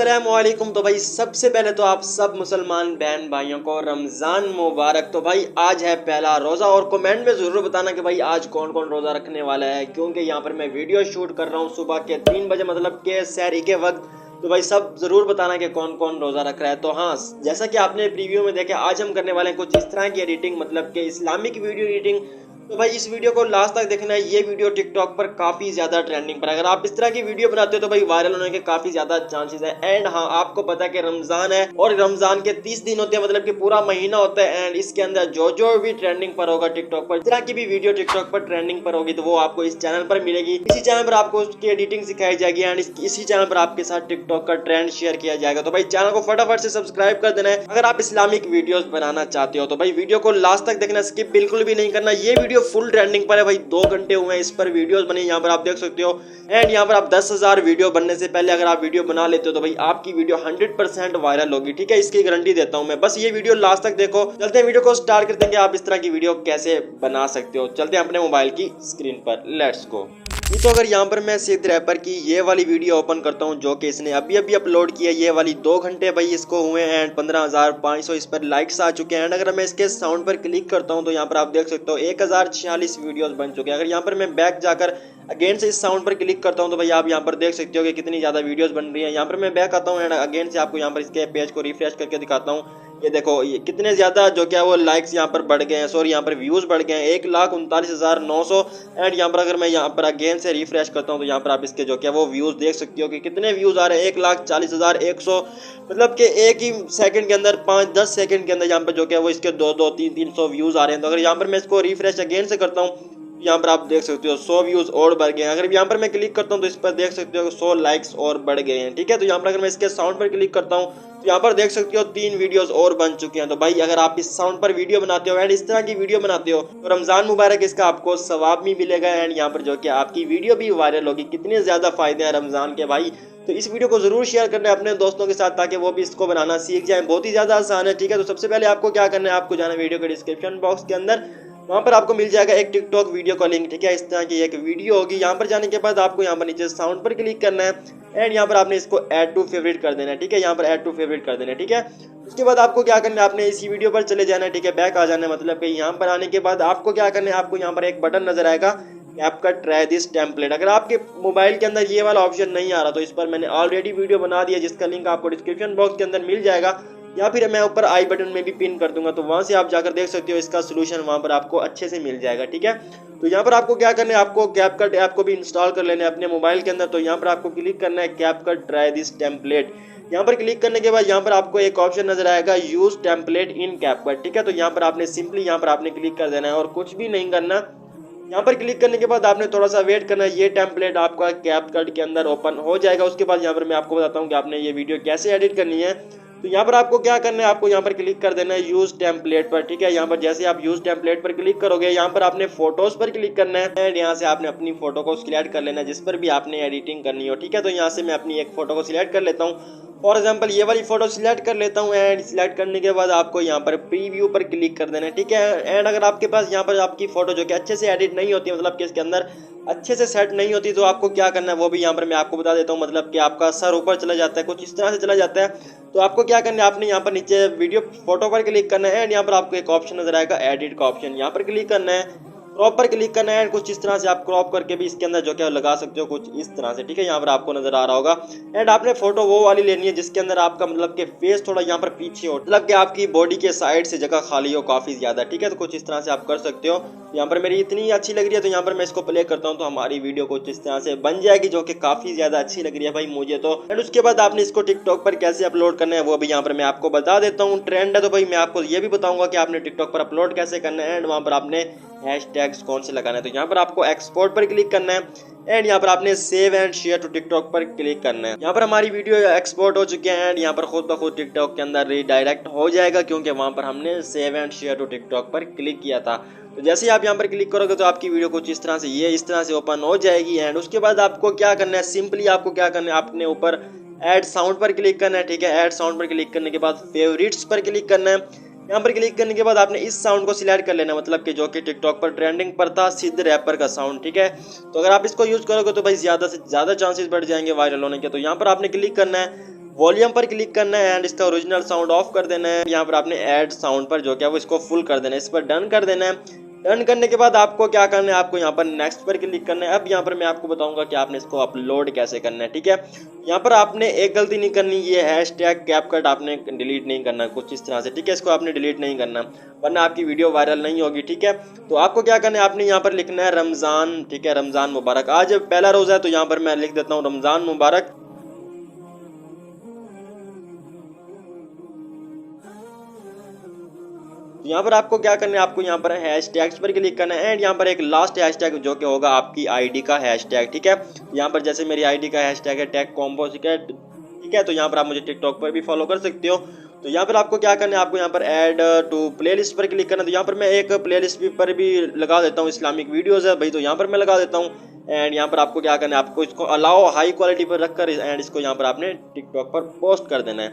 अस्सलामुअलैकुम। तो भाई सबसे पहले तो आप सब मुसलमान बहन भाइयों को रमज़ान मुबारक। तो भाई आज है पहला रोज़ा और कमेंट में ज़रूर बताना कि भाई आज कौन कौन रोज़ा रखने वाला है, क्योंकि यहाँ पर मैं वीडियो शूट कर रहा हूँ सुबह के 3 बजे, मतलब के सहरी के वक्त। तो भाई सब ज़रूर बताना कि कौन कौन रोज़ा रख रहा है। तो हाँ, जैसा कि आपने प्रीव्यू में देखा, आज हम करने वाले हैं कुछ इस तरह की एडिटिंग, मतलब कि इस्लामिक वीडियो एडिटिंग। तो भाई इस वीडियो को लास्ट तक देखना है। ये वीडियो टिकटॉक पर काफ़ी ज़्यादा ट्रेंडिंग पर है। अगर आप इस तरह की वीडियो बनाते हो तो भाई वायरल होने के काफ़ी ज़्यादा चांसेस है। एंड हाँ, आपको पता है कि रमज़ान है और रमज़ान के 30 दिन होते हैं, मतलब कि पूरा महीना होता है। एंड इसके अंदर जो जो भी ट्रेंडिंग पर होगा टिकटॉक पर, इस तरह की भी वीडियो टिकटॉक पर ट्रेंडिंग पर होगी तो वो आपको इस चैनल पर मिलेगी। इसी चैनल पर आपको उसकी एडिटिंग सिखाई जाएगी एंड इसी चैनल पर आपके साथ टिकटॉक का ट्रेंड शेयर किया जाएगा। तो भाई चैनल को फटाफट से सब्सक्राइब कर देना है अगर आप इस्लामिक वीडियोस बनाना चाहते हो। तो भाई वीडियो को लास्ट तक देखना, स्किप बिल्कुल भी नहीं करना। ये वीडियो फुल ट्रेंडिंग पर है भाई, 2 घंटे हुए हैं इस पर वीडियोस बनी, यहाँ पर आप देख सकते हो। एंड यहाँ पर आप 10,000 वीडियो बनने से पहले अगर आप वीडियो बना लेते हो तो भाई आपकी वीडियो 100% वायरल होगी। ठीक है, इसकी गारंटी देता हूँ मैं। बस ये वीडियो लास्ट तक देखो। चलते हैं वीडियो को स्टार्ट करते हैं कि आप इस तरह की वीडियो कैसे बना सकते हो। चलते हैं अपने मोबाइल की स्क्रीन पर, लेट्स गो। तो अगर यहाँ पर मैं सिद्ध रैपर की ये वाली वीडियो ओपन करता हूँ जो कि इसने अभी अभी अपलोड की है, ये वाली 2 घंटे भाई इसको हुए हैं एंड 15,500 इस पर लाइक्स आ चुके हैं। एंड अगर मैं इसके साउंड पर क्लिक करता हूँ तो यहाँ पर आप देख सकते हो 1046 वीडियोस बन चुके हैं। अगर यहाँ पर मैं बैक जाकर अगेन से इस साउंड पर क्लिक करता हूँ तो भाई आप यहाँ पर देख सकते हो कि कितनी ज़्यादा वीडियोस बन रही है। यहाँ पर मैं बैक आता हूँ एंड अगेन से आपको यहाँ पर इसके पेज को रिफ्रेश करके दिखाता हूँ। ये देखो, ये कितने ज़्यादा जो क्या वो लाइक्स यहाँ पर बढ़ गए हैं, सॉरी यहाँ पर व्यूज़ बढ़ गए हैं 1,39,900। एंड यहाँ पर अगर मैं यहाँ पर अगेन से रिफ्रेश करता हूँ तो यहाँ पर आप इसके जो क्या वो व्यूज़ देख सकते हो कि कितने व्यूज़ आ रहे हैं 1,40,100। मतलब कि एक ही सेकंड के अंदर 5-10 सेकंड के अंदर यहाँ पर जो क्या वो इसके 200, 300 व्यूज़ आ रहे हैं। तो अगर यहाँ पर मैं इसको रिफ्रेश अगेन से करता हूँ, यहाँ पर आप देख सकते हो 100 व्यूज और बढ़ गए हैं। अगर यहाँ पर मैं क्लिक करता हूँ तो इस पर देख सकते हो 100 लाइक्स और बढ़ गए हैं। ठीक है, तो यहाँ पर अगर मैं इसके साउंड पर क्लिक करता हूँ तो यहाँ पर देख सकते हो 3 वीडियोस और बन चुके हैं। तो भाई अगर आप इस साउंड पर वीडियो बनाते हो एंड इस तरह की वीडियो बनाते हो तो रमजान मुबारक, इसका आपको सवाब भी मिलेगा एंड यहाँ पर जो कि आपकी वीडियो भी वायरल होगी। कितने ज्यादा फायदे हैं रमजान के भाई। तो इस वीडियो को जरूर शेयर करना है अपने दोस्तों के साथ ताकि वो भी इसको बनाना सीख जाए। बहुत ही ज्यादा आसान है। ठीक है, तो सबसे पहले आपको क्या करना है, आपको जाना वीडियो के डिस्क्रिप्शन बॉक्स के अंदर, वहाँ पर आपको मिल जाएगा एक टिकटॉक वीडियो का लिंक। ठीक है, इस तरह की एक वीडियो होगी। यहाँ पर जाने के बाद आपको यहाँ पर नीचे साउंड पर क्लिक करना है एंड यहाँ पर आपने इसको ऐड टू फेवरेट कर देना है। ठीक है, यहाँ पर ऐड टू फेवरेट कर देना है। ठीक है, उसके बाद आपको क्या करना है, आपने इसी वीडियो पर चले जाना है। ठीक है, बैक आ जाना है, मतलब कि यहाँ पर आने के बाद आपको क्या करना है, आपको यहाँ पर एक बटन नजर आएगा कैपकट ट्राई दिस टेम्पलेट। अगर आपके मोबाइल के अंदर ये वाला ऑप्शन नहीं आ रहा तो इस पर मैंने ऑलरेडी वीडियो बना दिया जिसका लिंक आपको डिस्क्रिप्शन बॉक्स के अंदर मिल जाएगा, या फिर मैं ऊपर आई बटन में भी पिन कर दूंगा। तो वहां से आप जाकर देख सकते हो इसका सोल्यूशन वहां पर आपको अच्छे से मिल जाएगा। ठीक है, तो यहाँ पर आपको क्या करना है, आपको कैपकट ऐप को भी इंस्टॉल कर लेना है अपने मोबाइल के अंदर। तो यहाँ पर आपको क्लिक करना है कैपकट ट्राई दिस टेम्पलेट। यहाँ पर क्लिक करने के बाद यहाँ पर आपको एक ऑप्शन नजर आएगा यूज टेम्पलेट इन कैपकट। ठीक है, तो यहाँ पर आपने सिंपली यहाँ पर आपने क्लिक कर देना है और कुछ भी नहीं करना। यहाँ पर क्लिक करने के बाद आपने थोड़ा सा वेट करना है, ये टेम्पलेट आपका कैपकट के अंदर ओपन हो जाएगा। उसके बाद यहाँ पर मैं आपको बताता हूँ कि आपने ये वीडियो कैसे एडिट करनी है। तो यहाँ पर आपको क्या करना है, आपको यहाँ पर क्लिक कर देना है यूज टेम्पलेट पर। ठीक है, यहाँ पर जैसे आप यूज टेम्पलेट पर क्लिक करोगे यहाँ पर आपने फोटोज पर क्लिक करना है एंड यहाँ से आपने अपनी फोटो को सिलेक्ट कर लेना है जिस पर भी आपने एडिटिंग करनी हो। ठीक है, तो यहाँ से मैं अपनी एक फोटो को सिलेक्ट कर लेता हूँ। फॉर एग्जाम्पल ये वाली फोटो सिलेक्ट कर लेता हूँ एंड सिलेक्ट करने के बाद आपको यहाँ पर प्रीव्यू पर क्लिक कर देना है। ठीक है, एंड अगर आपके पास यहाँ पर आपकी फोटो जो कि अच्छे से एडिट नहीं होती, मतलब कि इसके अंदर अच्छे से सेट नहीं होती, तो आपको क्या करना है वो भी यहाँ पर मैं आपको बता देता हूँ। मतलब कि आपका सर ऊपर चला जाता है, कुछ इस तरह से चला जाता है। तो आपको क्या करना है, आपने यहाँ पर नीचे वीडियो फोटो पर क्लिक करना है एंड यहाँ पर आपको एक ऑप्शन नजर आएगा एडिट का ऑप्शन, यहाँ पर क्लिक करना है, क्रॉप पर क्लिक करना है। कुछ इस तरह से आप क्रॉप करके भी इसके अंदर जो क्या लगा सकते हो, कुछ इस तरह से। ठीक है, यहाँ पर आपको नजर आ रहा होगा। एंड आपने फोटो वो वाली लेनी है जिसके अंदर आपका मतलब कि फेस थोड़ा यहाँ पर पीछे हो, मतलब कि आपकी बॉडी के साइड से जगह खाली हो काफी ज्यादा। ठीक है, तो कुछ इस तरह से आप कर सकते हो। यहाँ पर मेरी इतनी अच्छी लग रही है तो यहाँ पर मैं इसको प्ले करता हूँ तो हमारी वीडियो कुछ इस तरह से बन जाएगी जो कि काफी ज्यादा अच्छी लग रही है भाई मुझे तो। एंड उसके बाद आपने इसको टिकटॉक पर कैसे अपलोड करना है वो भी यहाँ पर मैं आपको बता देता हूँ। ट्रेंड है तो भाई मैं आपको ये भी बताऊंगा कि आपने टिकटॉक पर अपलोड कैसे करना है एंड वहाँ पर आपने हैशटैग्स कौन से लगाना है। तो यहाँ पर आपको एक्सपोर्ट पर क्लिक करना है एंड यहाँ पर आपने save and share to TikTok पर क्लिक करना है। यहाँ पर हमारी वीडियो एक्सपोर्ट हो चुके हैं एंड यहाँ पर खुद ब खुद टिकटॉक के अंदर रीडायरेक्ट हो जाएगा क्योंकि वहाँ पर हमने save and share to TikTok पर क्लिक किया था। तो जैसे ही आप यहाँ पर क्लिक करोगे तो आपकी वीडियो कुछ इस तरह से ये इस तरह से ओपन हो जाएगी। एंड उसके बाद आपको क्या करना है, सिंपली आपको क्या करना है, आपने ऊपर ऐड साउंड पर क्लिक करना है। ठीक है, ऐड साउंड पर क्लिक करने के बाद फेवरेट्स पर क्लिक करना है। यहाँ पर क्लिक करने के बाद आपने इस साउंड को सिलेक्ट कर लेना, मतलब कि जो कि टिकटॉक पर ट्रेंडिंग पर था, सिद्ध रैपर का साउंड। ठीक है, तो अगर आप इसको यूज करोगे तो भाई ज्यादा से ज्यादा चांसेस बढ़ जाएंगे वायरल होने के। तो यहाँ पर आपने क्लिक करना है वॉल्यूम पर क्लिक करना है एंड इसका ओरिजिनल साउंड ऑफ कर देना है। यहाँ पर आपने ऐड साउंड पर जो क्या वो इसको फुल कर देना है, इस पर डन कर देना है। डन करने के बाद आपको क्या करना है, आपको यहाँ पर नेक्स्ट पर क्लिक करना है। अब यहाँ पर मैं आपको बताऊंगा कि आपने इसको अपलोड कैसे करना है। ठीक है, यहाँ पर आपने एक गलती नहीं करनी, ये हैशटैग कैपकट आपने डिलीट नहीं करना कुछ इस तरह से। ठीक है, इसको आपने डिलीट नहीं करना वरना आपकी वीडियो वायरल नहीं होगी। ठीक है, तो आपको क्या करना है, आपने यहाँ पर लिखना है रमज़ान। ठीक है, रमज़ान मुबारक। आज पहला रोज़ा है तो यहाँ पर मैं लिख देता हूँ रमज़ान मुबारक। यहाँ पर आपको क्या करना है, आपको यहाँ पर हैशटैग्स पर क्लिक करना है एंड यहाँ पर एक लास्ट हैशटैग जो कि होगा आपकी आईडी का हैशटैग। ठीक है, यहाँ पर जैसे मेरी आईडी का हैशटैग है टैग कॉम्बो। ठीक है, तो यहाँ पर आप मुझे टिकटॉक पर भी फॉलो कर सकते हो। तो यहाँ पर आपको क्या करना है, आपको यहाँ पर ऐड टू प्लेलिस्ट पर क्लिक करना है। तो यहाँ पर मैं एक प्लेलिस्ट पर भी लगा देता हूँ, इस्लामिक वीडियोज़ है भाई, तो यहाँ पर मैं लगा देता हूँ। एंड यहाँ पर आपको क्या करना है, आपको इसको अलाउ हाई क्वालिटी पर रखकर एंड इसको यहाँ पर आपने टिकटॉक पर पोस्ट कर देना है।